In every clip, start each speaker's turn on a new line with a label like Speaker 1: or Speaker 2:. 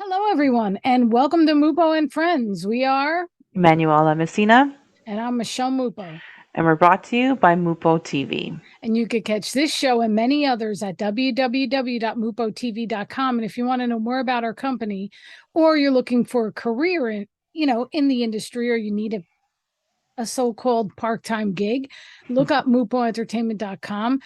Speaker 1: Hello, everyone, and welcome to Mupo and Friends. We are,
Speaker 2: Manuela Messina,
Speaker 1: and I'm Michelle Mupo.
Speaker 2: and we're brought to you by Mupo TV.
Speaker 1: And you could catch this show and many others at www.mupotv.com. And if you want to know more about our company, or you're looking for a career in the industry, or you need a so-called part-time gig, look up mupoentertainment.com.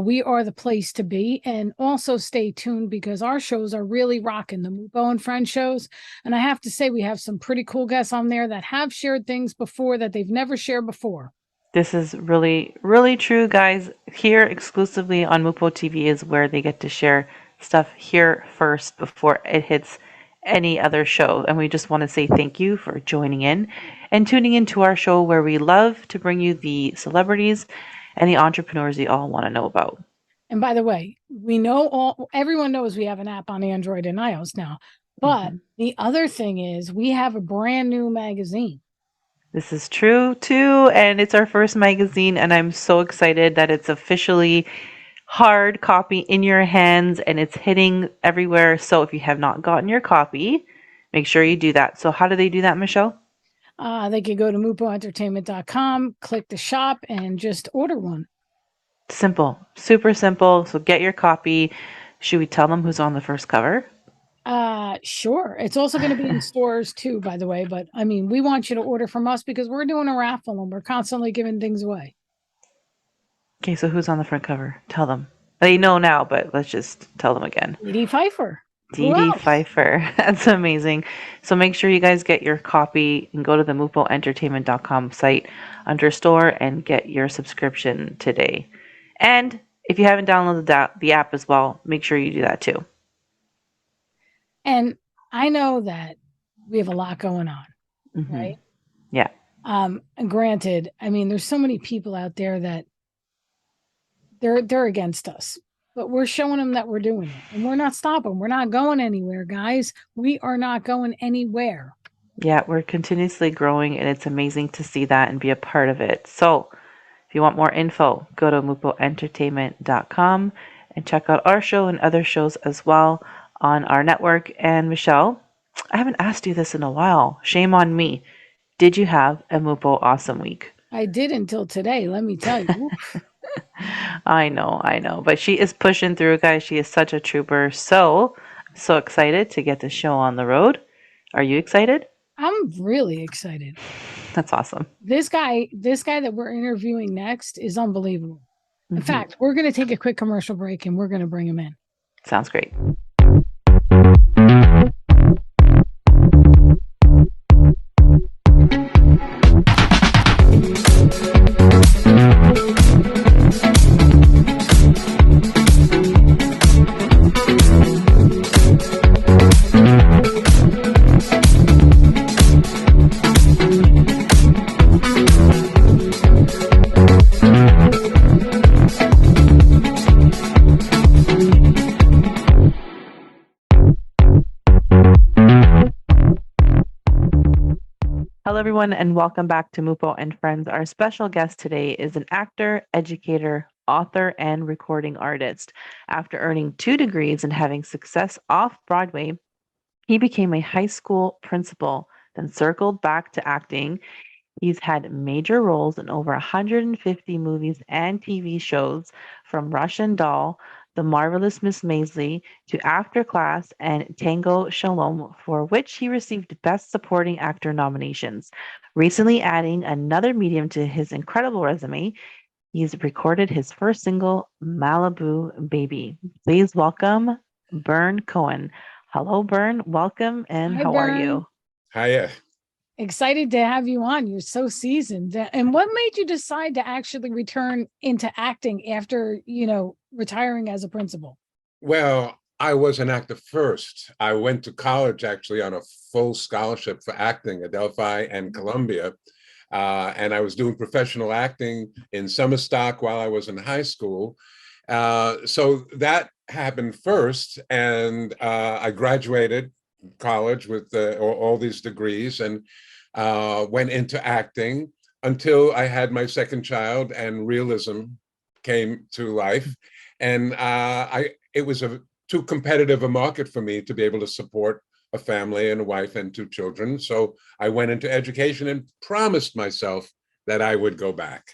Speaker 1: We are the place to be. And also stay tuned because our shows are really rocking, the Mupo and Friends shows. And I have to say, we have some pretty cool guests on there that have shared things before that they've never shared before.
Speaker 2: This is really, really true, guys. Here exclusively on Mupo TV is where they get to share stuff here first before it hits any other show. And we just want to say thank you for joining in and tuning into our show where we love to bring you the celebrities and the entrepreneurs you all want to know about.
Speaker 1: And by the way, we know everyone knows we have an app on Android and iOS now. But
Speaker 2: Mhm.
Speaker 1: the other thing is we have a brand new magazine.
Speaker 2: This is true too, and it's our first magazine, and I'm so excited that it's officially hard copy in your hands and it's hitting everywhere. So if you have not gotten your copy, make sure you do that. So how do they do that, Michelle?
Speaker 1: They could go to mupoentertainment.com, click the shop, and just order one.
Speaker 2: Simple, super simple. So get your copy. Should we tell them who's on the first cover?
Speaker 1: Sure. It's also going to be in stores too, by the way. But I mean, we want you to order from us because we're doing a raffle and we're constantly giving things away.
Speaker 2: Okay, so who's on the front cover? Tell them. They know now, but let's just tell them again.
Speaker 1: Edie Pfeiffer.
Speaker 2: Dee
Speaker 1: Who
Speaker 2: Dee
Speaker 1: else?
Speaker 2: Pfeiffer. That's amazing. So make sure you guys get your copy and go to the mupoentertainment.com site under store and get your subscription today. And if you haven't downloaded the app as well, make sure you do that too.
Speaker 1: And I know that we have a lot going on,
Speaker 2: Hmm.
Speaker 1: right?
Speaker 2: Yeah.
Speaker 1: And granted, I mean, there's so many people out there that they're against us, but we're showing them that we're doing it and we're not stopping. We're not going anywhere, guys. We are not going anywhere.
Speaker 2: Yeah, we're continuously growing and it's amazing to see that and be a part of it. So if you want more info, go to mupoentertainment.com and check out our show and other shows as well on our network. And Michelle, I haven't asked you this in a while. Shame on me. Did you have a Mupo awesome week?
Speaker 1: I did until today, let me tell you.
Speaker 2: I know. But she is pushing through, guys. She is such a trooper. So, I'm so excited to get the show on the road. Are you excited?
Speaker 1: I'm really excited.
Speaker 2: That's awesome.
Speaker 1: This guy that we're interviewing next is unbelievable. In
Speaker 2: Hmm.
Speaker 1: fact, we're going to take a quick commercial break and we're going to bring him in.
Speaker 2: Sounds great. Hello, everyone, and welcome back to Mupo and Friends. Our special guest today is an actor, educator, author, and recording artist. After earning 2 degrees and having success off Broadway, he became a high school principal, then circled back to acting. He's had major roles in over 150 movies and TV shows, from Russian Doll, The Marvelous Miss Maisel, to After Class and Tango Shalom, for which he received Best Supporting Actor nominations. Recently adding another medium to his incredible resume, he's recorded his first single, Malibu Baby. Please welcome Bern Cohen. Hello, Bern. Welcome, and
Speaker 1: Hi,
Speaker 2: how are
Speaker 1: Bern.
Speaker 2: you?
Speaker 3: Hiya.
Speaker 1: Excited to have you on. You're so seasoned. And what made you decide to actually return into acting after, retiring as a principal?
Speaker 3: Well, I was an actor first. I went to college actually on a full scholarship for acting at Delphi and Columbia. And I was doing professional acting in summer stock while I was in high school. So that happened first. And I graduated college with all these degrees and went into acting until I had my second child and realism came to life. And it was too competitive a market for me to be able to support a family and a wife and 2 children. So I went into education and promised myself that I would go back.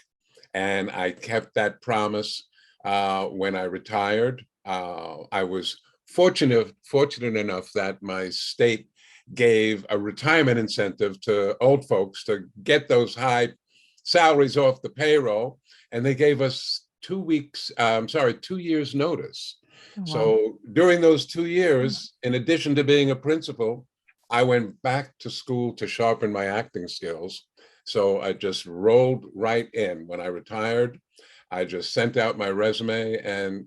Speaker 3: And I kept that promise when I retired. I was fortunate enough that my state gave a retirement incentive to old folks to get those high salaries off the payroll. And they gave us 2 years notice.
Speaker 2: Oh, wow.
Speaker 3: So during those 2 years, in addition to being a principal, I went back to school to sharpen my acting skills. So I just rolled right in. When I retired, I just sent out my resume, and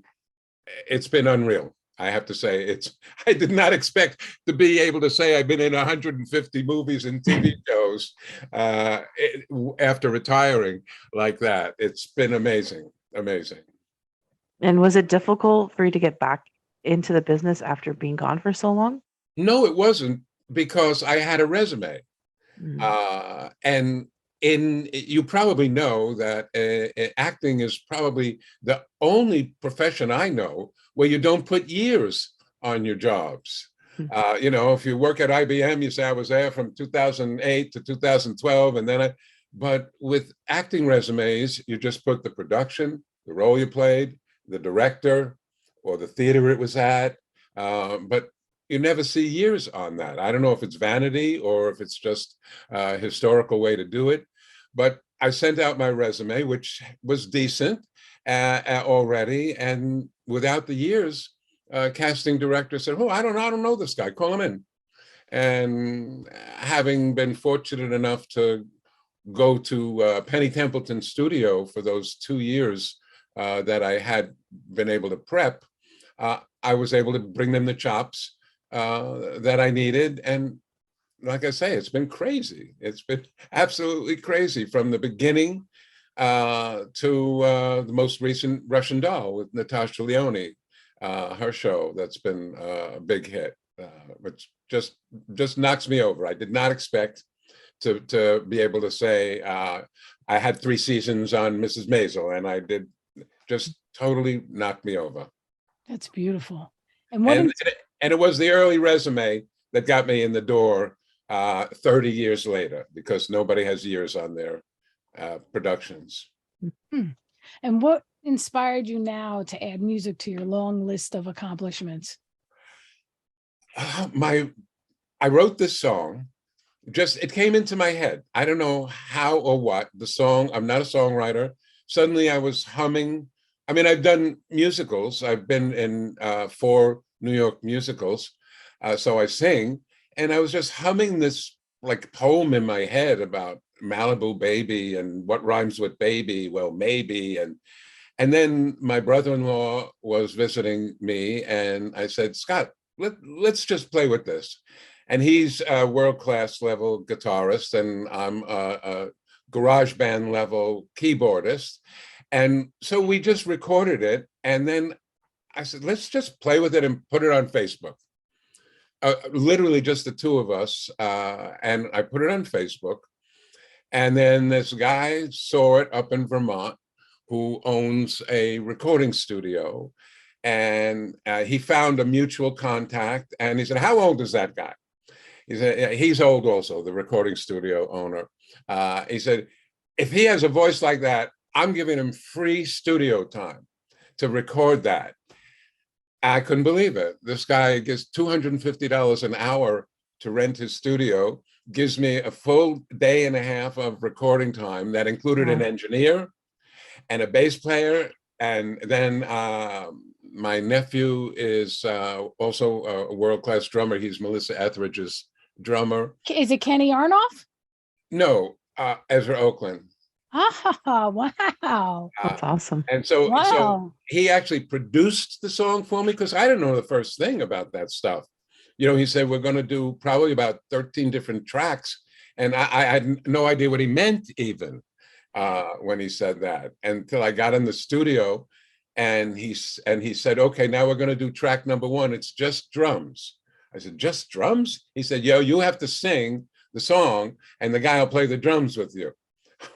Speaker 3: it's been unreal. I have to say, I did not expect to be able to say I've been in 150 movies and TV shows after retiring like that. It's been amazing, amazing.
Speaker 2: And was it difficult for you to get back into the business after being gone for so long?
Speaker 3: No, it wasn't, because I had a resume. And you probably know that acting is probably the only profession I know where you don't put years on your jobs. If you work at IBM, you say I was there from 2008 to 2012, and then but with acting resumes, you just put the production, the role you played, the director, or the theater it was at, but you never see years on that. I don't know if it's vanity or if it's just a historical way to do it, but I sent out my resume, which was decent already, and without the years, casting director said, "Oh, I don't know this guy. Call him in." And having been fortunate enough to go to Penny Templeton's studio for those 2 years that I had been able to prep, I was able to bring them the chops that I needed. And like I say, it's been crazy. It's been absolutely crazy from the beginning to the most recent Russian Doll with Natasha Lyonne, her show that's been a big hit, which just knocks me over. I did not expect to be able to say I had 3 seasons on Mrs. Maisel, and I did. Just totally knocked me over.
Speaker 1: That's beautiful.
Speaker 3: And it was the early resume that got me in the door 30 years later, because nobody has years on their productions.
Speaker 1: And what inspired you now to add music to your long list of accomplishments?
Speaker 3: I wrote this song. It came into my head. I don't know how or what. The song, I'm not a songwriter. Suddenly I was humming. I mean, I've done musicals. I've been in 4 New York musicals. So I sing, and I was just humming this like poem in my head about Malibu Baby and what rhymes with baby. Well, maybe. And then my brother-in-law was visiting me, and I said, "Scott, let's just play with this." And he's a world-class level guitarist, and I'm a garage band level keyboardist. And so we just recorded it. And then I said, let's just play with it and put it on Facebook. Literally just the 2 of us. And I put it on Facebook. And then this guy saw it up in Vermont, who owns a recording studio. And he found a mutual contact. And he said, "How old is that guy?" He said, "He's old also, the recording studio owner." He said, "If he has a voice like that, I'm giving him free studio time to record that." I couldn't believe it. This guy gets $250 an hour to rent his studio, gives me a full day and a half of recording time that included an engineer and a bass player. And then my nephew is also a world-class drummer. He's Melissa Etheridge's drummer.
Speaker 1: Is it Kenny Arnoff?
Speaker 3: No, Ezra Oakland.
Speaker 1: Ah, wow.
Speaker 2: That's awesome.
Speaker 3: And so he actually produced the song for me, because I didn't know the first thing about that stuff. He said, "We're going to do probably about 13 different tracks." And I had no idea what he meant even when he said that, until I got in the studio, and he said, "Okay, now we're going to do track number 1. It's just drums." I said, "Just drums?" He said, "Yo, you have to sing the song, and the guy will play the drums with you."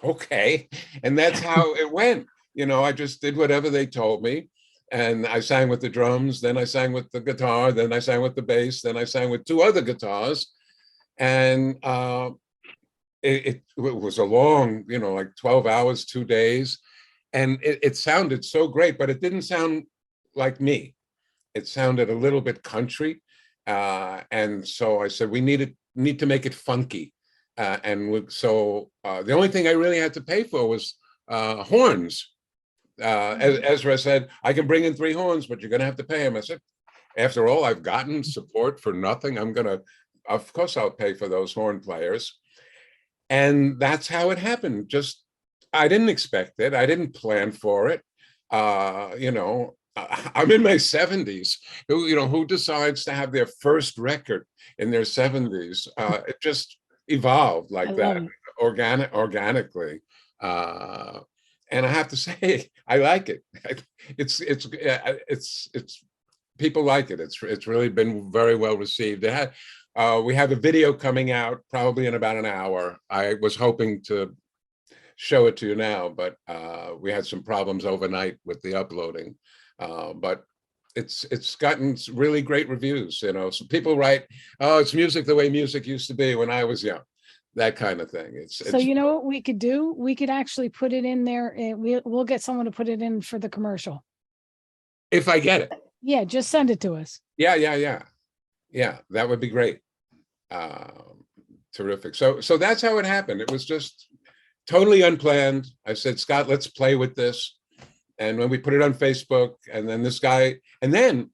Speaker 3: Okay. And that's how it went. I just did whatever they told me. And I sang with the drums, then I sang with the guitar, then I sang with the bass, then I sang with two other guitars. And it was a long, like 12 hours, 2 days. And it sounded so great, but it didn't sound like me. It sounded a little bit country. And so I said, we need to make it funky. So the only thing I really had to pay for was horns. As Ezra said, I can bring in 3 horns, but you're going to have to pay him. I said, after all, I've gotten support for nothing. Of course, I'll pay for those horn players. And that's how it happened. Just, I didn't expect it. I didn't plan for it. I'm in my 70s. Who decides to have their first record in their 70s? It just evolved like that, organically. And I have to say, I like it. It's people like it. It's really been very well received. We have a video coming out probably in about an hour. I was hoping to show it to you now, but we had some problems overnight with the uploading. But it's gotten really great reviews. So people write, "Oh, it's music the way music used to be when I was young." That kind of thing.
Speaker 1: So you know what we could do? We could actually put it in there. We'll get someone to put it in for the commercial.
Speaker 3: If I get it.
Speaker 1: Yeah, just send it to us.
Speaker 3: Yeah, that would be great. Terrific. So that's how it happened. It was just totally unplanned. I said, Scott, let's play with this. And when we put it on Facebook, and then this guy, and then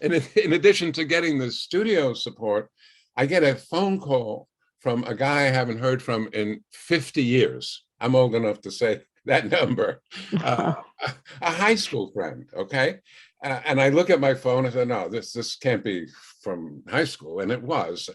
Speaker 3: in addition to getting the studio support, I get a phone call from a guy I haven't heard from in 50 years. I'm old enough to say that number. A high school friend, okay? And I look at my phone and I said, no, this can't be from high school. And it was.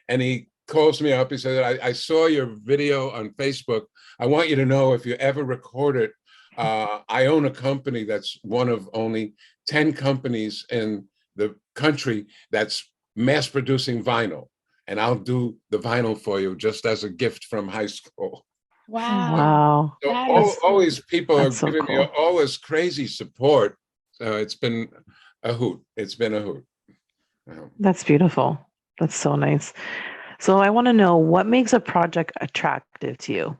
Speaker 3: And he calls me up. He said, I saw your video on Facebook. I want you to know if you ever record it, I own a company that's one of only 10 companies in the country that's mass producing vinyl. And I'll do the vinyl for you just as a gift from high school.
Speaker 1: Wow.
Speaker 3: So always people are giving me all this crazy support. So it's been a hoot. It's been a hoot.
Speaker 2: That's beautiful. That's so nice. So I want to know, what makes a project attractive to you?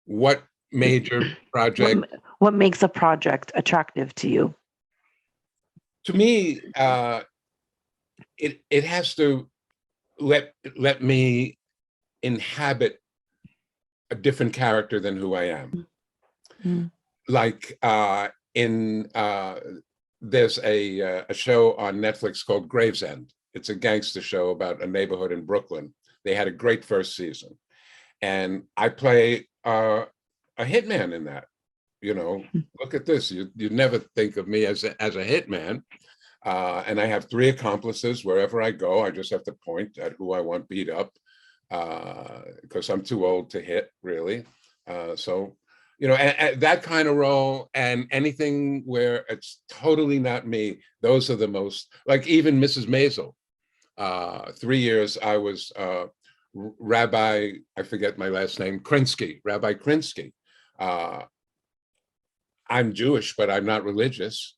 Speaker 3: What major project?
Speaker 2: What makes a project attractive to you?
Speaker 3: To me, it has to let me inhabit a different character than who I am. Mm-hmm. Like there's a show on Netflix called Gravesend. It's a gangster show about a neighborhood in Brooklyn. They had a great first season, and I play a hitman in that. Look at this. You never think of me as a hitman. And I have 3 accomplices wherever I go. I just have to point at who I want beat up because I'm too old to hit, really. So, that kind of role, and anything where it's totally not me, those are the most, like even Mrs. Maisel. 3 years I was Rabbi, I forget my last name, Rabbi Krinsky. I'm Jewish, but I'm not religious.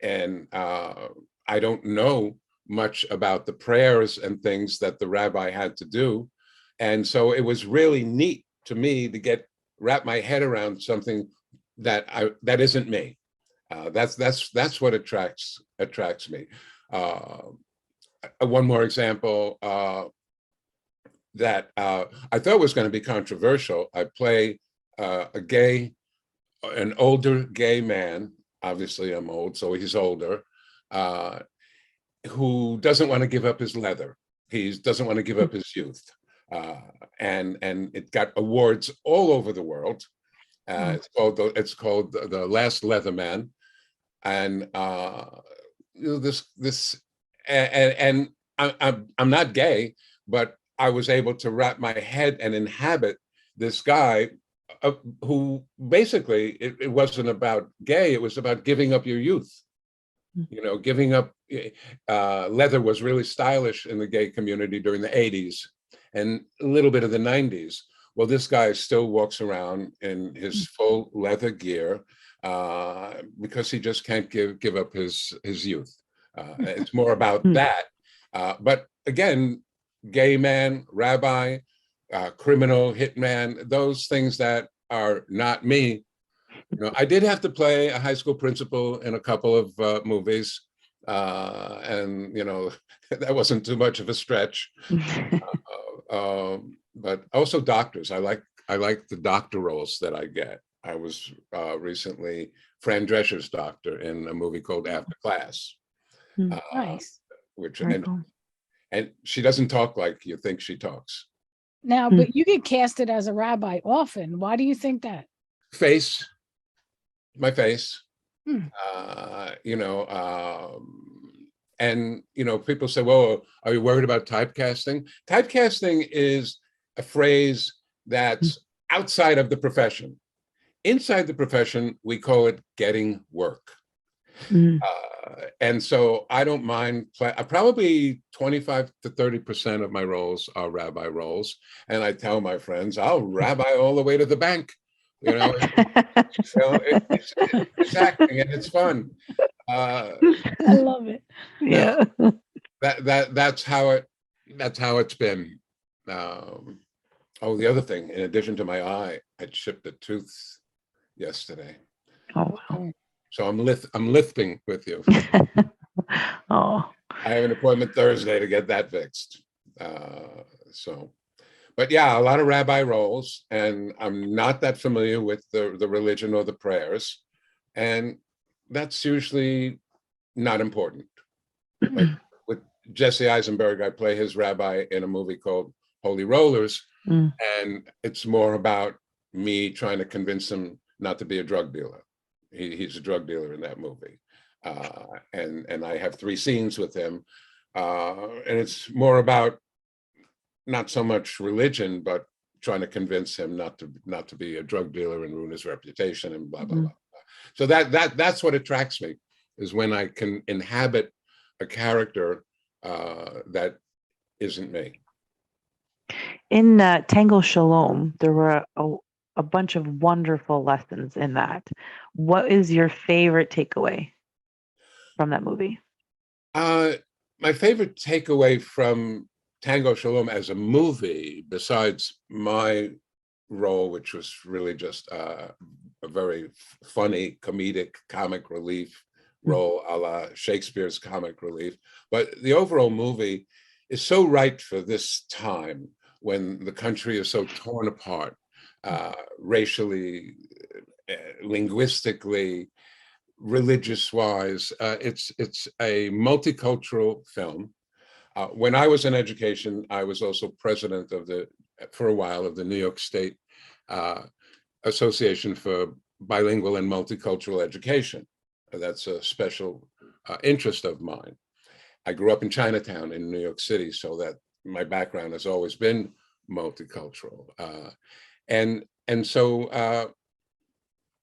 Speaker 3: And I don't know much about the prayers and things that the rabbi had to do. And so it was really neat to me to wrap my head around something that isn't me. That's what attracts me. One more example that I thought was going to be controversial. I play an older gay man. Obviously, I'm old, so he's older, who doesn't want to give up his leather. He doesn't want to give up his youth. And it got awards all over the world. It's called the Last Leatherman. And I'm not gay, but I was able to wrap my head and inhabit this guy who basically it wasn't about gay, it was about giving up your youth. Giving up leather was really stylish in the gay community during the 80s and a little bit of the 90s. Well, this guy still walks around in his full leather gear, because he just can't give up his youth. It's more about that. But again, gay man, rabbi, criminal, hitman, those things that are not me. You know, I did have to play a high school principal in a couple of movies, and you know, that wasn't too much of a stretch. But also doctors. I like the doctor roles that I get. I was recently Fran Drescher's doctor in a movie called After Class.
Speaker 1: Nice.
Speaker 3: Which
Speaker 2: Cool.
Speaker 3: and she doesn't talk like you think she talks.
Speaker 1: Now, but you get casted as a rabbi often. Why do you think that?
Speaker 3: My face. You know, and you know, people say, well, are you worried about typecasting? Typecasting is a phrase that's outside of the profession. Inside the profession, we call it getting work. And so I don't mind probably 25 to 30% of my roles are rabbi roles. And I tell my friends, I'll rabbi all the way to the bank. You know, it's acting and it's fun.
Speaker 1: I love it.
Speaker 2: Yeah.
Speaker 3: That's how it's been. Oh, the other thing, in addition to my eye, I chipped a tooth yesterday.
Speaker 2: Oh, wow.
Speaker 3: So I'm lifting with you.
Speaker 2: Oh,
Speaker 3: I have an appointment Thursday to get that fixed. But yeah, a lot of rabbi roles, and I'm not that familiar with the religion or the prayers, and that's usually not important. Like with Jesse Eisenberg, I play his rabbi in a movie called Holy Rollers, and it's more about me trying to convince him not to be a drug dealer. He's a drug dealer in that movie, and I have 3 scenes with him, and it's more about not so much religion, but trying to convince him not to be a drug dealer and ruin his reputation and blah blah blah. So that's what attracts me, is when I can inhabit a character that isn't me.
Speaker 2: in Tango Shalom, there were a bunch of wonderful lessons in that. What is your favorite takeaway from that movie?
Speaker 3: My favorite takeaway from Tango Shalom as a movie, besides my role, which was really just a very funny, comedic, comic relief role, a la Shakespeare's comic relief, but the overall movie is so right for this time when the country is so torn apart, racially, linguistically, religious-wise. It's a multicultural film. When I was in education, I was also president for a while, of the New York State Association for Bilingual and Multicultural Education. That's a special interest of mine. I grew up in Chinatown in New York City, so that my background has always been multicultural. And so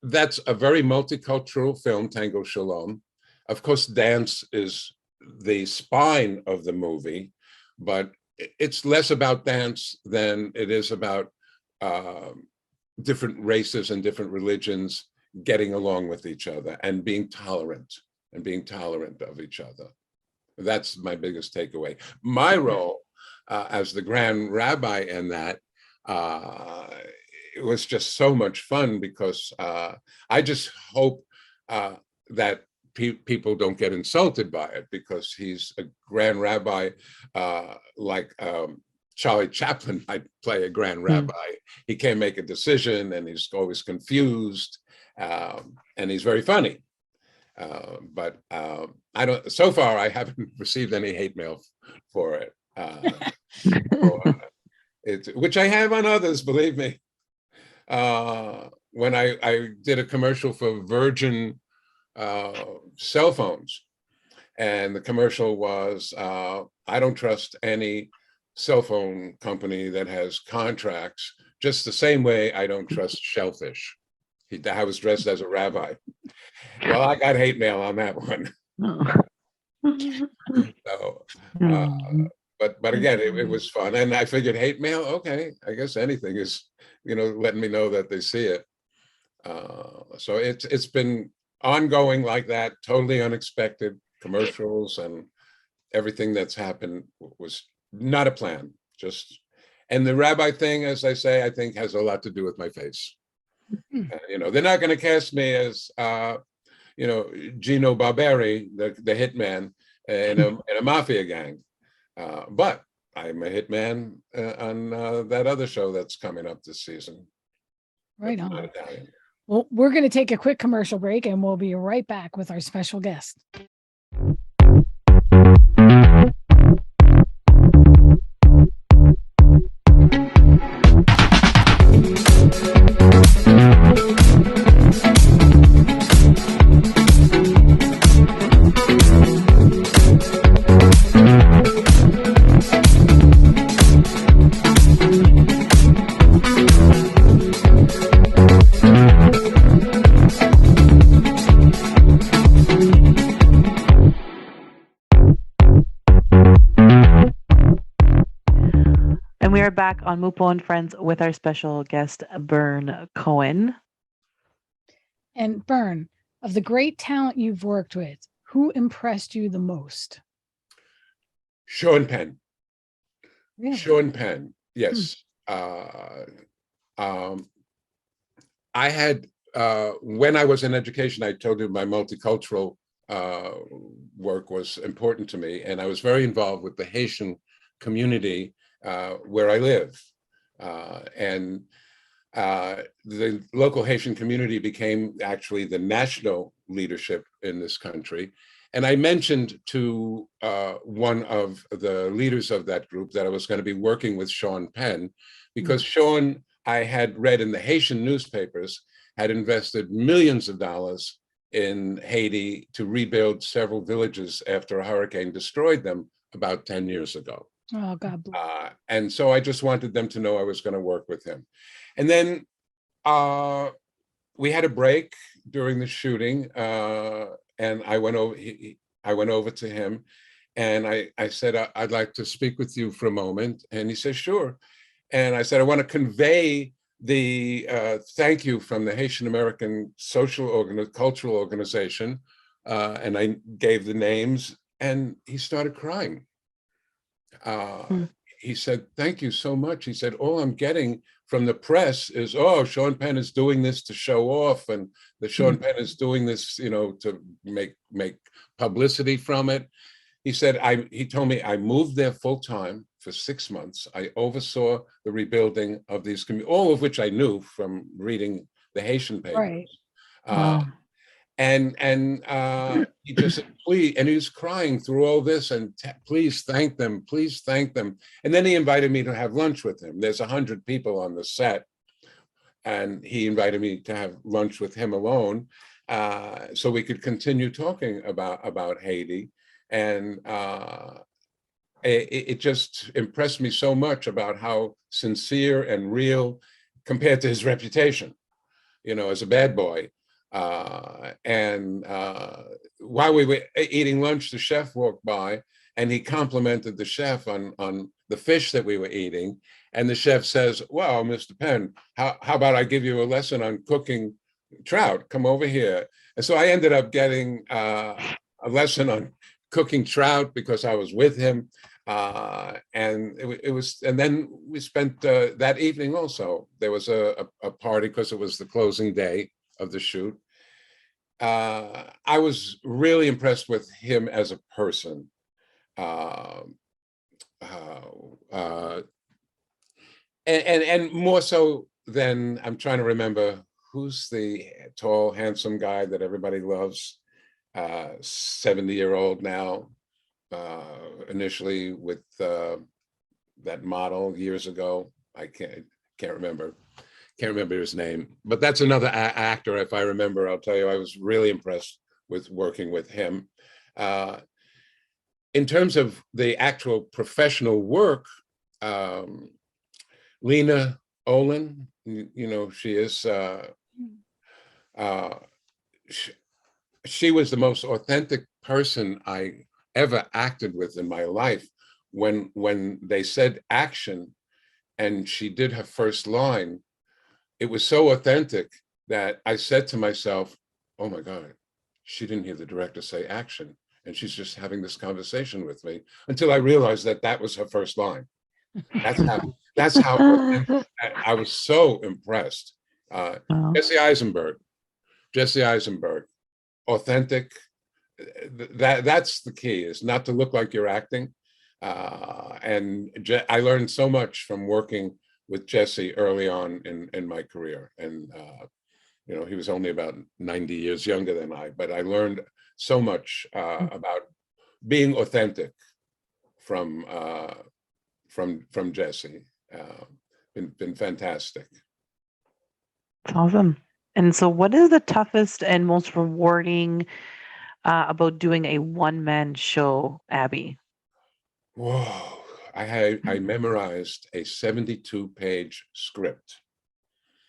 Speaker 3: that's a very multicultural film, Tango Shalom. Of course, dance is the spine of the movie, but it's less about dance than it is about different races and different religions getting along with each other and being tolerant of each other. That's my biggest takeaway. My role as the grand rabbi in that, it was just so much fun, because I just hope that people don't get insulted by it, because he's a grand rabbi, like Charlie Chaplin might play a grand rabbi. He can't make a decision, and he's always confused, and he's very funny. But I don't. So far, I haven't received any hate mail for it, which I have on others. Believe me. When I did a commercial for Virgin cell phones, and the commercial was, I don't trust any cell phone company that has contracts, just the same way I don't trust shellfish. I was dressed as a rabbi. Well, I got hate mail on that one. So, but again, it was fun, and I figured hate mail. Okay, I guess anything is, letting me know that they see it. So it's been ongoing like that, totally unexpected. Commercials and everything that's happened was not a plan. Just, and the rabbi thing, as I say, I think has a lot to do with my face. They're not going to cast me as Gino Barberi, the hitman in a mafia gang, but I'm a hitman on that other show that's coming up this season.
Speaker 1: Right on. Well, we're going to take a quick commercial break and we'll be right back with our special guest.
Speaker 2: And we are back on Mupo and Friends with our special guest, Bern Cohen.
Speaker 1: And Bern, of the great talent you've worked with, who impressed you the most?
Speaker 3: Sean Penn.
Speaker 1: Really?
Speaker 3: Sean Penn, yes. I had, when I was in education, I told you my multicultural work was important to me, and I was very involved with the Haitian community where I live. And the local Haitian community became actually the national leadership in this country. And I mentioned to one of the leaders of that group that I was going to be working with Sean Penn, because Sean, I had read in the Haitian newspapers, had invested millions of dollars in Haiti to rebuild several villages after a hurricane destroyed them about 10 years ago.
Speaker 1: Oh, God bless.
Speaker 3: And so I just wanted them to know I was going to work with him. And then we had a break during the shooting, and I went over to him, and I said, I'd like to speak with you for a moment. And he said, sure. And I said, I want to convey the thank you from the Haitian American Cultural Organization. And I gave the names, and he started crying. He said, thank you so much. He said, all I'm getting from the press is, oh, Sean Penn is doing this to show off, and the Sean Penn is doing this, to make publicity from it. He said, he told me I moved there full time for 6 months. I oversaw the rebuilding of these all of which I knew from reading the Haitian papers.
Speaker 1: Right.
Speaker 2: Wow.
Speaker 3: And he just said, please, and he was crying through all this, and please thank them, please thank them. And then he invited me to have lunch with him. There's 100 people on the set, and he invited me to have lunch with him alone, so we could continue talking about Haiti. And it just impressed me so much about how sincere and real compared to his reputation, as a bad boy. And while we were eating lunch, the chef walked by, and he complimented the chef on the fish that we were eating. And the chef says, well, Mr. Penn, how about I give you a lesson on cooking trout? Come over here. And so I ended up getting a lesson on cooking trout because I was with him. And it was, and then we spent that evening also. There was a party because it was the closing day of the shoot. I was really impressed with him as a person. And more so than, I'm trying to remember, who's the tall, handsome guy that everybody loves, 70-year-old now, initially with that model years ago. I can't remember his name, but that's another actor. If I remember, I'll tell you, I was really impressed with working with him. In terms of the actual professional work, Lena Olin, she is, she was the most authentic person I ever acted with in my life. When they said action and she did her first line, it was so authentic that I said to myself, oh my God, she didn't hear the director say action. And she's just having this conversation with me, until I realized that that was her first line. That's how I was so impressed.
Speaker 2: Wow.
Speaker 3: Jesse Eisenberg, authentic. That's the key, is not to look like you're acting. And I learned so much from working with Jesse early on in my career. And you know, he was only about 90 years younger than I, but I learned so much about being authentic from Jesse. Been fantastic.
Speaker 2: Awesome. And so what is the toughest and most rewarding about doing a one-man show, Abby?
Speaker 3: Whoa. I memorized a 72-page script.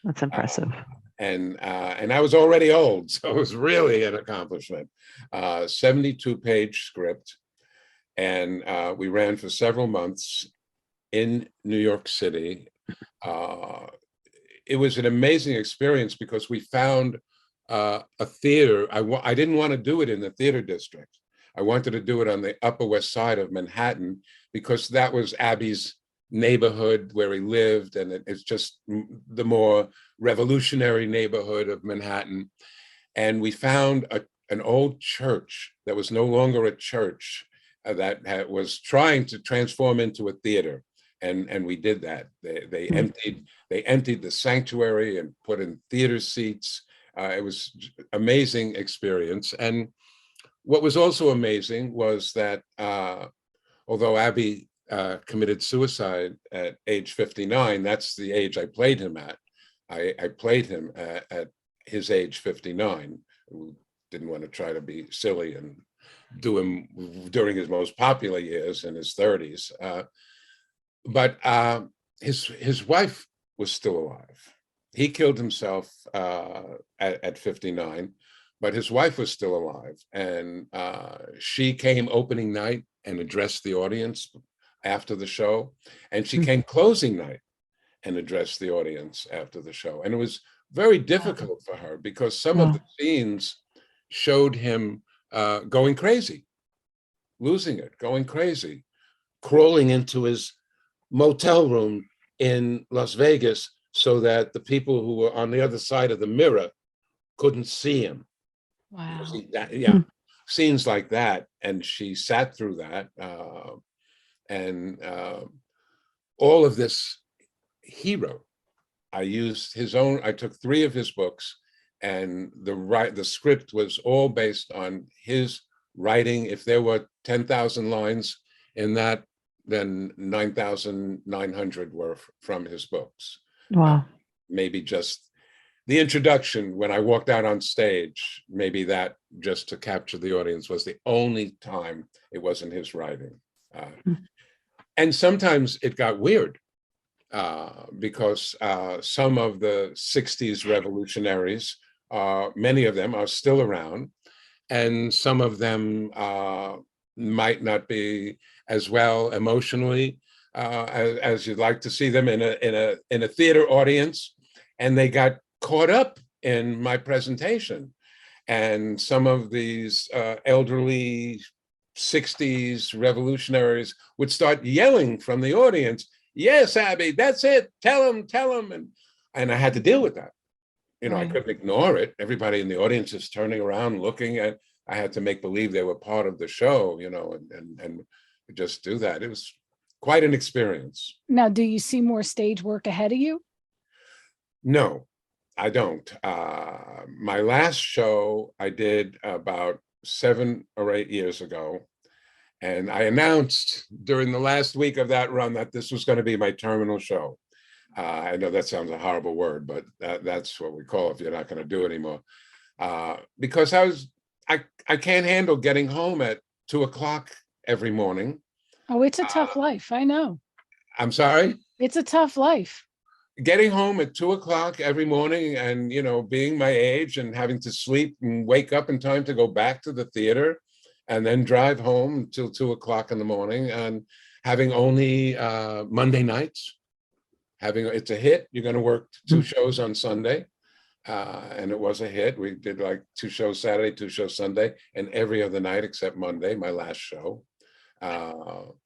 Speaker 2: That's impressive.
Speaker 3: And I was already old, so it was really an accomplishment. 72-page script. And we ran for several months in New York City. It was an amazing experience because we found a theater. I didn't want to do it in the theater district. I wanted to do it on the Upper West Side of Manhattan, because that was Abby's neighborhood where he lived, and it's just the more revolutionary neighborhood of Manhattan. And we found an old church that was no longer a church, that was trying to transform into a theater. And we did that. They emptied the sanctuary and put in theater seats. It was amazing experience. And what was also amazing was that although Abby committed suicide at age 59, that's the age I played him at. I played him at his age 59. Didn't want to try to be silly and do him during his most popular years in his 30s. But his wife was still alive. He killed himself at 59, but his wife was still alive. And she came opening night and addressed the audience after the show. And she came closing night and addressed the audience after the show. And it was very difficult for her, because some of the scenes showed him going crazy, losing it, going crazy, crawling into his motel room in Las Vegas so that the people who were on the other side of the mirror couldn't see him.
Speaker 1: Wow.
Speaker 3: Scenes like that. And she sat through that. And all of this hero, I used his own. I took 3 of his books, and the script was all based on his writing. If there were 10,000 lines in that, then 9,900 were from his books.
Speaker 2: Wow.
Speaker 3: Maybe just the introduction when I walked out on stage, maybe that, just to capture the audience, was the only time it wasn't his writing. And sometimes it got weird because some of the 60s revolutionaries, many of them are still around, and some of them might not be as well emotionally as you'd like to see them in a theater audience, and they got caught up in my presentation. And some of these elderly 60s revolutionaries would start yelling from the audience, "Yes, Abby, that's it. Tell him." And I had to deal with that. You know, I couldn't ignore it. Everybody in the audience is turning around, looking at. I had to make believe they were part of the show, you know, and just do that. It was quite an experience.
Speaker 1: Now, do you see more stage work ahead of you?
Speaker 3: No, I don't. My last show I did about 7 or 8 years ago. And I announced during the last week of that run that this was going to be my terminal show. I know that sounds a horrible word, but that's what we call it if you're not going to do it anymore. Because I can't handle getting home at 2:00 every morning.
Speaker 1: Oh, it's a tough life. I know.
Speaker 3: I'm sorry?
Speaker 1: It's a tough life.
Speaker 3: Getting home at 2:00 every morning, and, you know, being my age and having to sleep and wake up in time to go back to the theater and then drive home till 2:00 in the morning, and having only Monday nights, it's a hit. You're going to work 2 shows on Sunday. And it was a hit. We did like 2 shows Saturday, 2 shows Sunday, and every other night except Monday, my last show. No,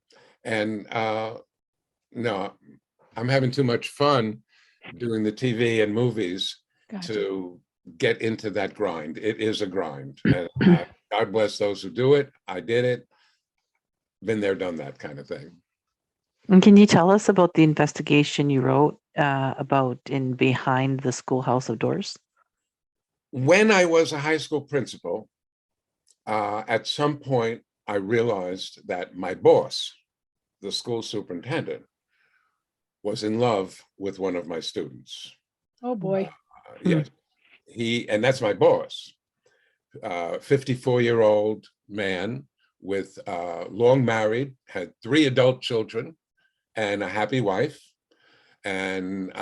Speaker 3: I'm having too much fun doing the TV and movies to get into that grind. It is a grind. And God bless those who do it. I did it. Been there, done that kind of thing.
Speaker 2: And can you tell us about the investigation you wrote about in Behind the Schoolhouse of Doors?
Speaker 3: When I was a high school principal, at some point, I realized that my boss, the school superintendent, was in love with one of my students.
Speaker 1: Oh boy.
Speaker 3: Yes, and that's my boss, 54-year-old man with long married, had 3 adult children and a happy wife, and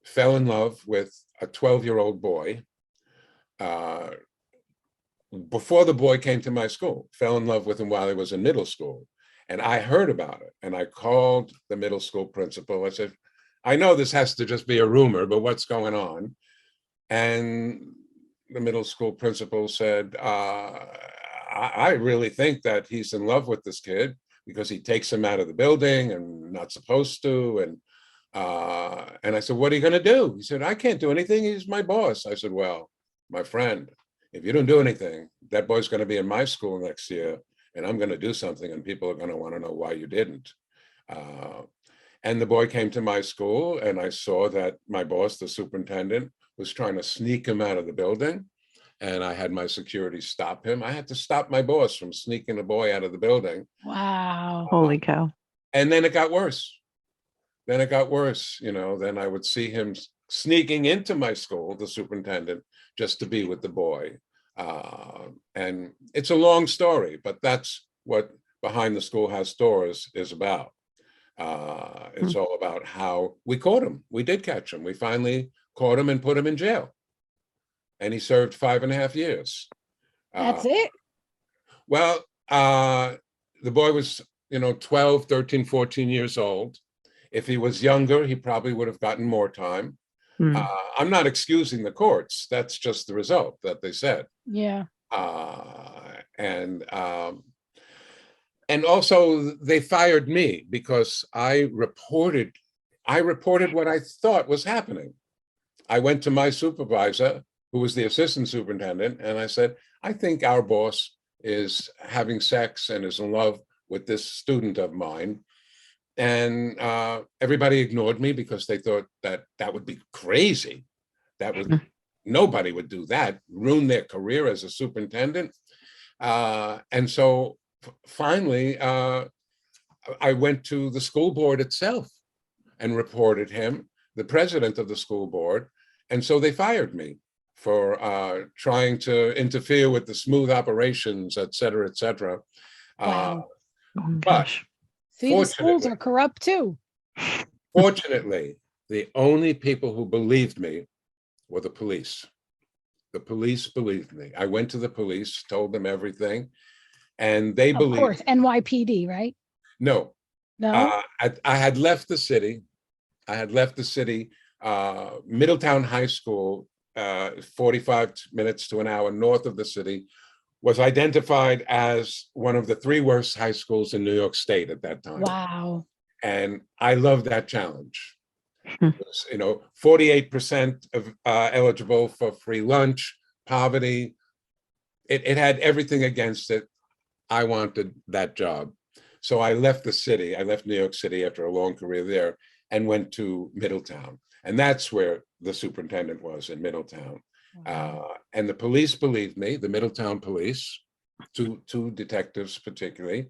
Speaker 3: fell in love with a 12-year-old boy. Before the boy came to my school, fell in love with him while he was in middle school. And I heard about it, and I called the middle school principal. I said, I know this has to just be a rumor, but what's going on? And the middle school principal said, I really think that he's in love with this kid because he takes him out of the building and not supposed to. And I said, what are you going to do? He said, I can't do anything. He's my boss. I said, well, my friend, if you don't do anything, that boy's going to be in my school next year, and I'm going to do something, and people are going to want to know why you didn't. And the boy came to my school, and I saw that my boss, the superintendent, was trying to sneak him out of the building, and I had my security stop him. I had to stop my boss from sneaking the boy out of the building.
Speaker 1: Wow.
Speaker 2: Holy cow.
Speaker 3: And then it got worse. Then I would see him sneaking into my school, the superintendent, just to be with the boy. And it's a long story, but that's what Behind the Schoolhouse Doors is about. It's all about how we caught him. We did catch him. We finally caught him and put him in jail. And he served 5.5 years.
Speaker 1: That's it?
Speaker 3: Well, the boy was, 12, 13, 14 years old. If he was younger, he probably would have gotten more time. I'm not excusing the courts. That's just the result that they said.
Speaker 1: Yeah.
Speaker 3: And also they fired me because I reported what I thought was happening. I went to my supervisor, who was the assistant superintendent, and I said, I think our boss is having sex and is in love with this student of mine. And everybody ignored me because they thought that would be crazy. Nobody would do that, ruin their career as a superintendent. And so finally, I went to the school board itself and reported him, the president of the school board. And so they fired me for trying to interfere with the smooth operations, et cetera, et cetera.
Speaker 1: Wow.
Speaker 3: But
Speaker 1: see, the schools are corrupt too.
Speaker 3: Fortunately, the only people who believed me were the police. The police believed me. I went to the police, told them everything, and they believed. Of course,
Speaker 1: NYPD, right?
Speaker 3: No.
Speaker 1: No.
Speaker 3: I had left the city. Middletown High School, 45 minutes to an hour north of the city, was identified as one of the 3 worst high schools in New York State at that time.
Speaker 1: Wow.
Speaker 3: And I loved that challenge. It was, 48% of eligible for free lunch, poverty. It had everything against it. I wanted that job. So I left the city. I left New York City after a long career there and went to Middletown. And that's where the superintendent was, in Middletown. And the police believed me, the Middletown police, two detectives particularly.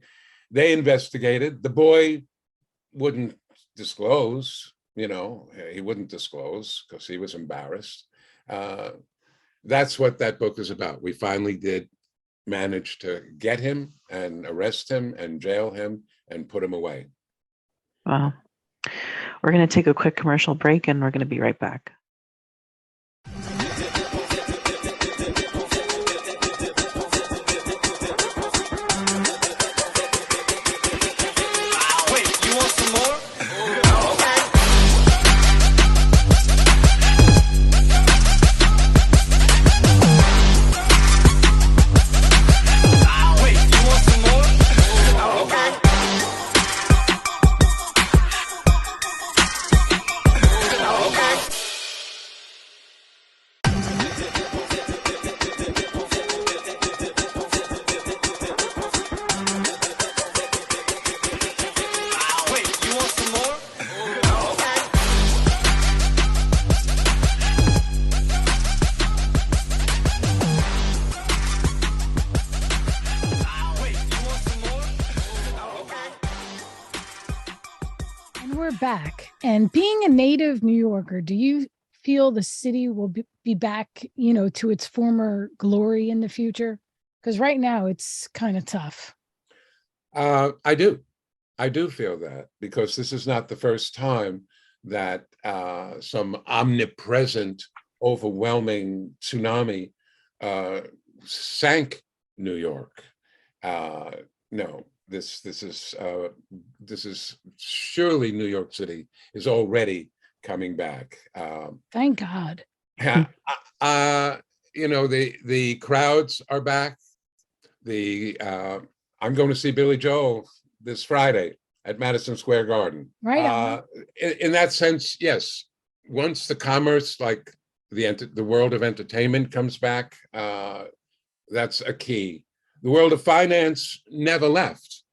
Speaker 3: They investigated. The boy wouldn't disclose, he wouldn't disclose because he was embarrassed. That's what that book is about. We finally did manage to get him and arrest him and jail him and put him away.
Speaker 2: Wow. We're going to take a quick commercial break and we're going to be right back.
Speaker 1: back. And being a native New Yorker, do you feel the city will be back, to its former glory in the future? Because right now it's kind of tough.
Speaker 3: I do. I do feel that, because this is not the first time that some omnipresent, overwhelming tsunami sank New York. No, this is surely New York City is already coming back.
Speaker 1: Thank God.
Speaker 3: The crowds are back. I'm going to see Billy Joel this Friday at Madison Square Garden.
Speaker 1: Right.
Speaker 3: In that sense, yes. Once the commerce, like the world of entertainment, comes back, that's a key. The world of finance never left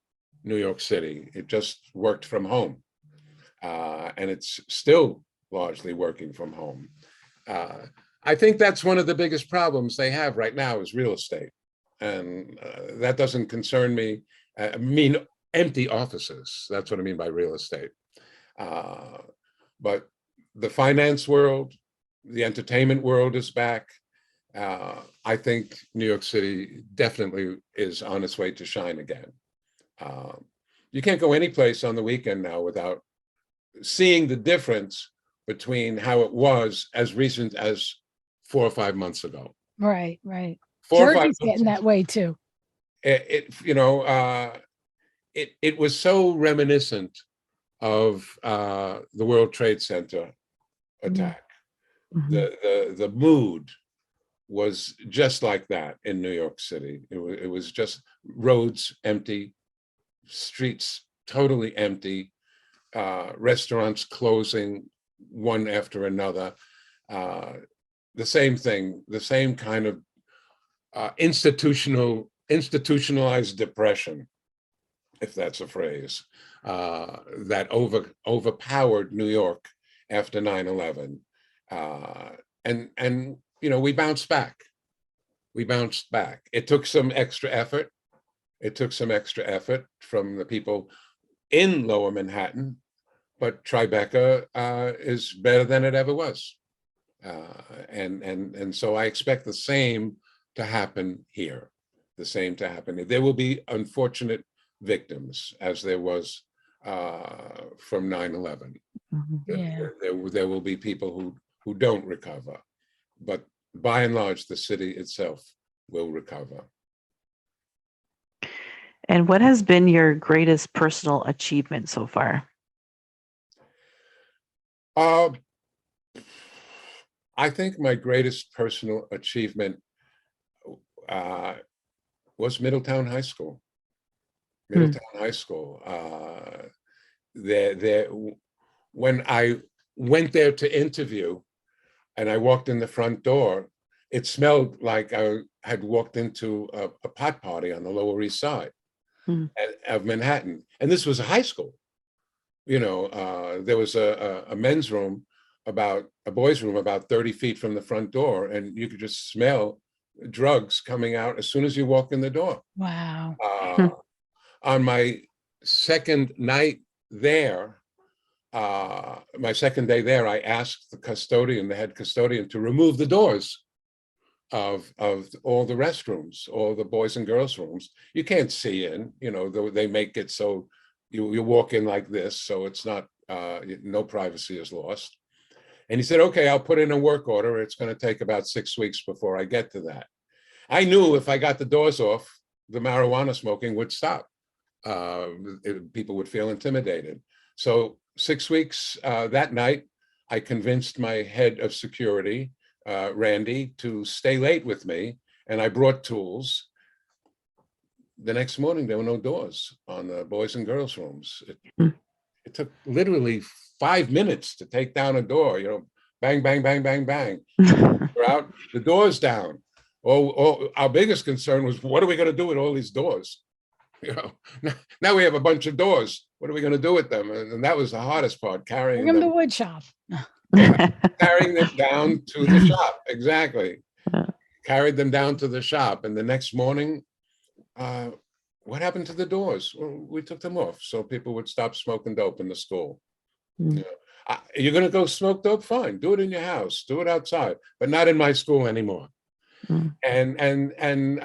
Speaker 3: New York City. It just worked from home, and it's still largely working from home. I think that's one of the biggest problems they have right now is real estate. And that doesn't concern me. I mean, empty offices. That's what I mean by real estate. But the finance world, the entertainment world is back. I think New York City definitely is on its way to shine again. You can't go any place on the weekend now without seeing the difference between how it was as recent as 4 or 5 months ago.
Speaker 1: Right, right.
Speaker 3: 4 or 5
Speaker 1: Jersey's getting that way too.
Speaker 3: It was so reminiscent of the World Trade Center attack.
Speaker 2: Mm-hmm.
Speaker 3: The mood was just like that in New York City. It was just roads empty, streets totally empty, restaurants closing one after another. The same thing, the same kind of institutionalized depression, if that's a phrase, that overpowered New York after 9/11. And we bounced back. We bounced back. It took some extra effort. It took some extra effort from the people in Lower Manhattan, but Tribeca is better than it ever was. And so I expect the same to happen here. The same to happen here. There will be unfortunate victims, as there was from 9/11.
Speaker 1: Yeah.
Speaker 3: There will be people who don't recover, but by and large, the city itself will recover.
Speaker 2: And what has been your greatest personal achievement so far?
Speaker 3: I think my greatest personal achievement was Middletown High School. Middletown High School. When I went there to interview and I walked in the front door, it smelled like I had walked into a pot party on the Lower East Side of Manhattan. And this was a high school. There was a men's room, a boys' room about 30 feet from the front door, and you could just smell drugs coming out as soon as you walk in the door.
Speaker 1: Wow.
Speaker 3: On my second night there, my second day there, I asked the head custodian, to remove the doors of all the restrooms, all the boys and girls rooms. You can't see in, they make it so you walk in like this, so it's not, no privacy is lost. And he said, okay, I'll put in a work order. It's going to take about 6 weeks before I get to that. I knew if I got the doors off, the marijuana smoking would stop. People would feel intimidated. So 6 weeks that night, I convinced my head of security, Randy, to stay late with me, and I brought tools. The next morning, there were no doors on the boys and girls rooms. It took literally 5 minutes to take down a door, bang, bang, bang, bang, bang. We're out, the doors down. Our biggest concern was, what are we going to do with all these doors? Now we have a bunch of doors. What are we going to do with them? And that was the hardest part, carrying
Speaker 1: Bring them
Speaker 3: them.
Speaker 1: to wood shop.
Speaker 3: Carrying them down to the shop. Exactly. Carried them down to the shop. And the next morning, what happened to the doors? Well, we took them off so people would stop smoking dope in the school.
Speaker 2: Mm.
Speaker 3: You're going to go smoke dope? Fine. Do it in your house. Do it outside, but not in my school anymore.
Speaker 2: Mm.
Speaker 3: And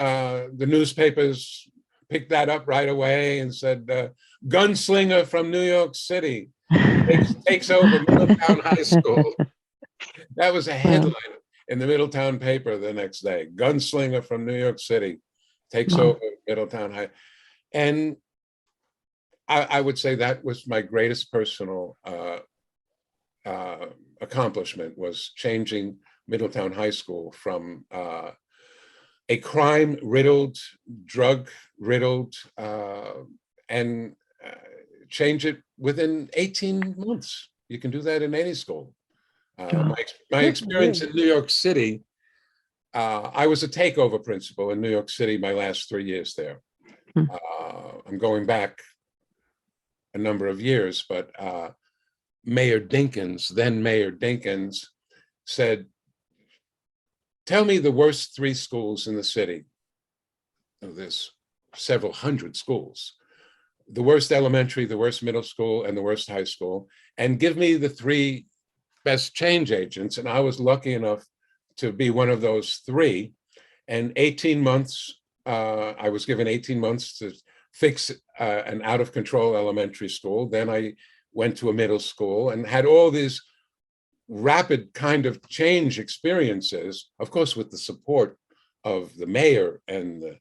Speaker 3: the newspapers picked that up right away and said, gunslinger from New York City takes over Middletown High School. That was a headline in the Middletown paper the next day. Gunslinger from New York City takes over Middletown High. And I would say that was my greatest personal accomplishment, was changing Middletown High School from a crime-riddled, drug-riddled, and change it within 18 months. You can do that in any school. My experience in New York City, I was a takeover principal in New York City my last 3 years there. I'm going back a number of years, but Mayor Dinkins, said, tell me the worst 3 schools in the city. Oh, there's several hundred schools. The worst elementary, the worst middle school, and the worst high school, and give me the 3 best change agents. And I was lucky enough to be one of those 3. And 18 months, I was given 18 months to fix an out-of-control elementary school. Then I went to a middle school and had all these rapid kind of change experiences, of course, with the support of the mayor and the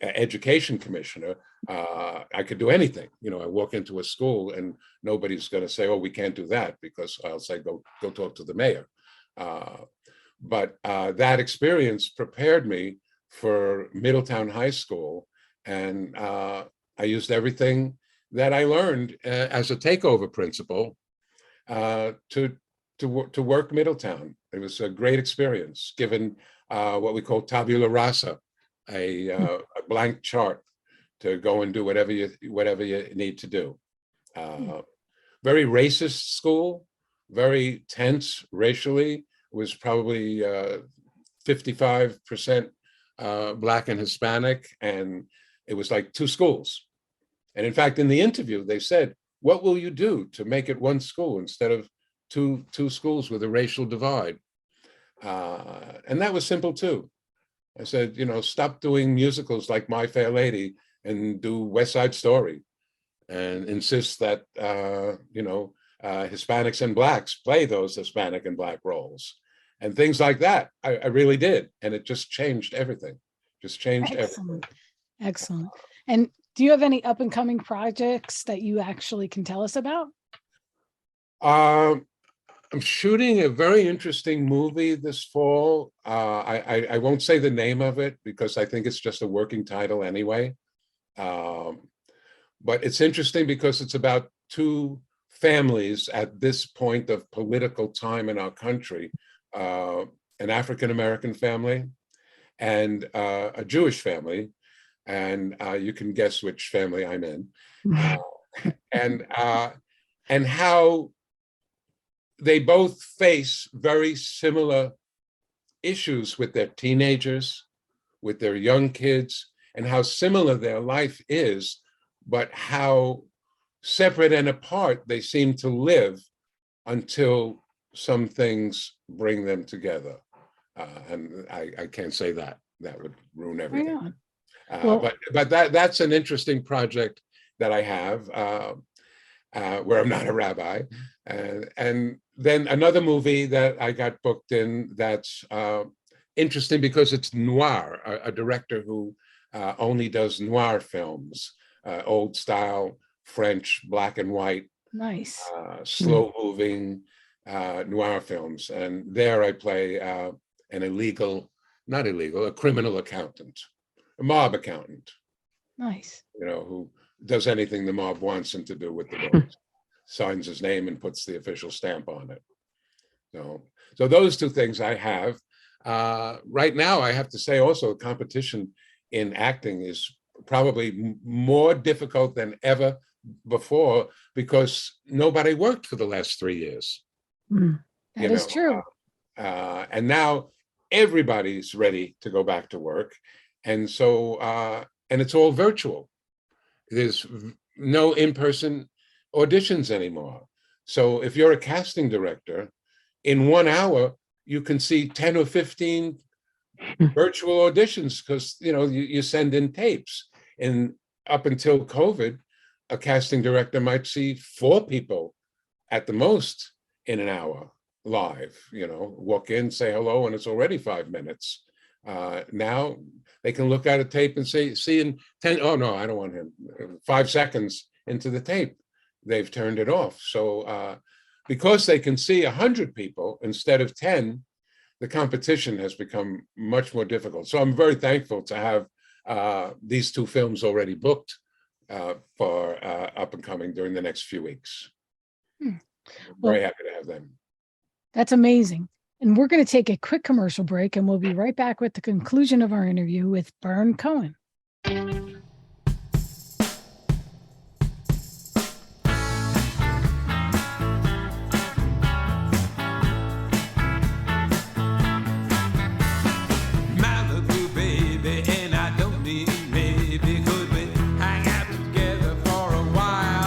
Speaker 3: education commissioner. I could do anything. I walk into a school and nobody's going to say, oh, we can't do that, because I'll say, go talk to the mayor. But that experience prepared me for Middletown High School. And I used everything that I learned as a takeover principal to work Middletown. It was a great experience, given what we call tabula rasa, a blank chart to go and do whatever you need to do. Very racist school, very tense racially. It was probably 55% Black and Hispanic, and it was like 2 schools. And in fact, in the interview, they said, what will you do to make it 1 school instead of two schools with a racial divide? And that was simple too. I said, stop doing musicals like My Fair Lady and do West Side Story, and insist that, Hispanics and Blacks play those Hispanic and Black roles, and things like that. I really did. And it just changed everything. Everything.
Speaker 1: Excellent. And do you have any up and coming projects that you actually can tell us about?
Speaker 3: I'm shooting a very interesting movie this fall. I won't say the name of it because I think it's just a working title anyway. But it's interesting because it's about 2 families at this point of political time in our country, an African-American family and a Jewish family. And you can guess which family I'm in. And how they both face very similar issues with their teenagers, with their young kids, and how similar their life is, but how separate and apart they seem to live until some things bring them together. And I can't say that. That would ruin everything. But that's an interesting project that I have, where I'm not a rabbi. And then another movie that I got booked in that's interesting because it's noir, a director who only does noir films, old style French, black and white,
Speaker 1: nice,
Speaker 3: slow moving noir films. And there I play a criminal accountant, a mob accountant.
Speaker 1: Nice.
Speaker 3: Who does anything the mob wants him to do with the books, signs his name and puts the official stamp on it. So those 2 things I have. Right now, I have to say also, competition in acting is probably more difficult than ever before because nobody worked for the last 3 years.
Speaker 1: That is true.
Speaker 3: And now everybody's ready to go back to work. And so, and it's all virtual. There's no in-person auditions anymore. So if you're a casting director, in 1 hour, you can see 10 or 15 virtual auditions because, you send in tapes. And up until COVID, a casting director might see 4 people at the most in an hour live, walk in, say hello, and it's already 5 minutes. Now they can look at a tape and see in 10, oh no, I don't want him. 5 seconds into the tape, they've turned it off. So because they can see 100 people instead of 10, the competition has become much more difficult. So I'm very thankful to have these 2 films already booked for up and coming during the next few weeks. Very happy to have them.
Speaker 1: That's amazing. And we're going to take a quick commercial break, and we'll be right back with the conclusion of our interview with Bern Cohen.
Speaker 4: Malibu baby, and I don't need maybe. Could we hang out together for a while?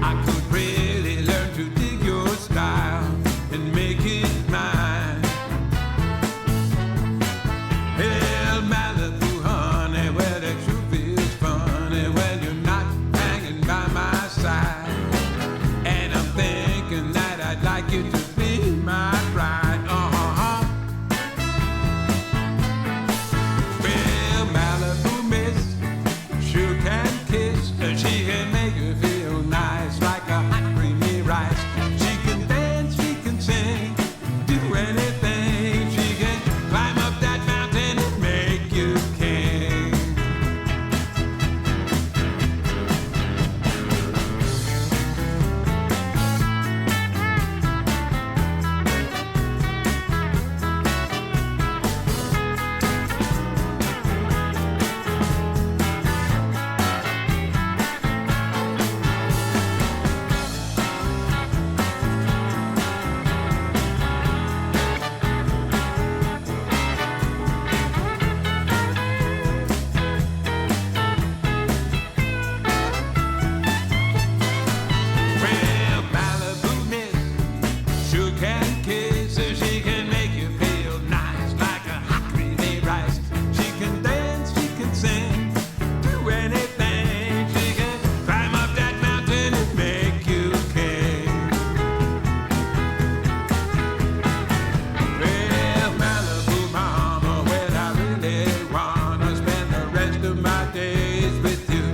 Speaker 4: I could really learn to dig your style and make it mine. Hell, Malibu, honey, well, the truth is funny when you're not hanging by my side. And I'm thinking that I'd like you to be my bride. Well, Malibu miss, sure can kiss. She can make you feel nice like a hot creamy rice. She can dance, she can sing, do anything. She can climb up that mountain and make you king. Well, Malibu miss, sure can kiss. She can make you feel nice like a hot creamy rice. She can dance, she can sing, do anything. She can climb up that mountain and make you king. Well, Malibu mama, well, I really wanna spend the rest of my days with you.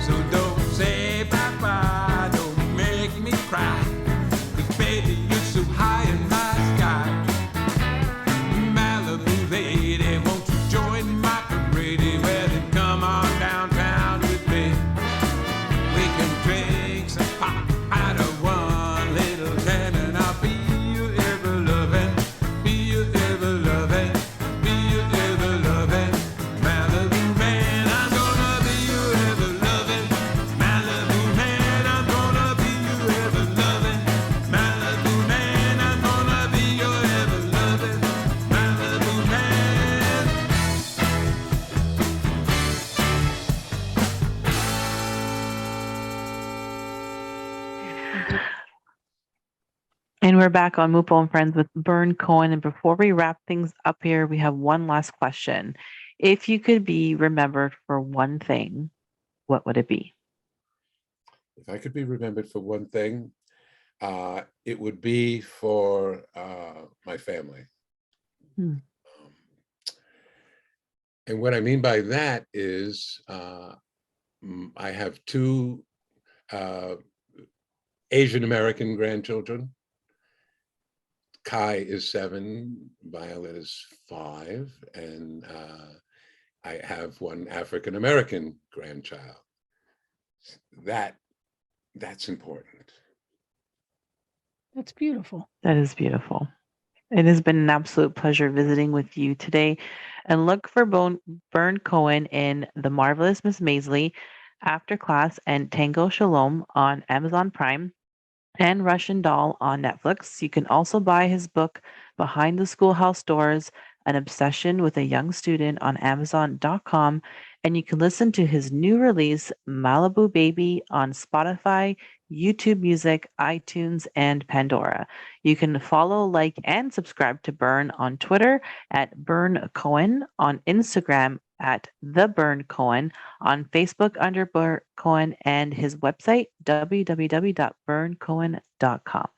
Speaker 4: So don't say bye-bye, don't make me cry, 'cause baby, you're so high in my sky. Malibu lady, won't you join my parade? Well, then come on downtown with me. We can drink some pop out of one little can, and I'll be your ever loving, be your ever loving, be your ever loving Malibu man. I'm gonna be your ever loving Malibu man. I'm gonna be your ever loving Malibu man. I'm gonna be your ever loving Malibu man.
Speaker 2: And we're back on Mupo and Friends with Bern Cohen. And before we wrap things up here, we have one last question. If you could be remembered for one thing, what would it be?
Speaker 3: If I could be remembered for one thing, it would be for my family.
Speaker 2: Hmm.
Speaker 3: And what I mean by that is I have 2 Asian American grandchildren. Kai is 7, Violet is 5, and I have 1 African American grandchild. That's important.
Speaker 1: That's beautiful.
Speaker 2: That is beautiful. It has been an absolute pleasure visiting with you today. And look for Bern Cohen in The Marvelous Miss Maisel, After Class, and Tango Shalom on Amazon Prime, and Russian Doll on Netflix. You can also buy his book, Behind the Schoolhouse Doors, An Obsession with a Young Student, on Amazon.com. And you can listen to his new release, Malibu Baby, on Spotify, YouTube Music, iTunes, and Pandora. You can follow, like, and subscribe to Bern on Twitter at Bern Cohen, on Instagram at The Bern Cohen, on Facebook under Bern Cohen, and his website, www.berncohen.com.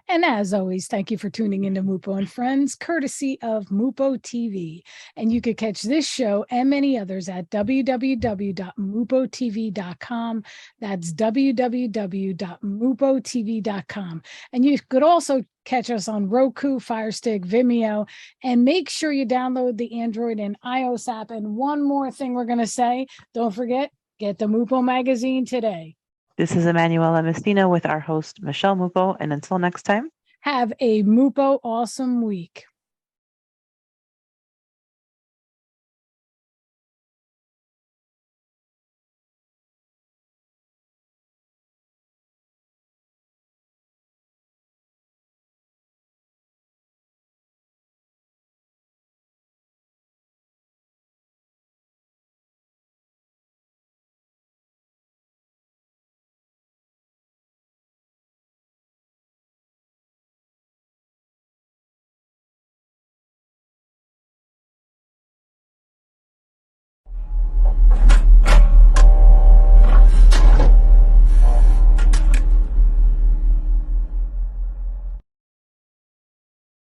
Speaker 1: And as always, thank you for tuning into Mupo and Friends, courtesy of Mupo TV. And you can catch this show and many others at www.mupotv.com. That's www.mupotv.com. And you could also catch us on Roku, Fire Stick, Vimeo, and make sure you download the Android and iOS app. And one more thing we're going to say, don't forget, get the Mupo magazine today.
Speaker 2: This is Emanuela Messina with our host, Michelle Mupo. And until next time,
Speaker 1: have a Mupo awesome week.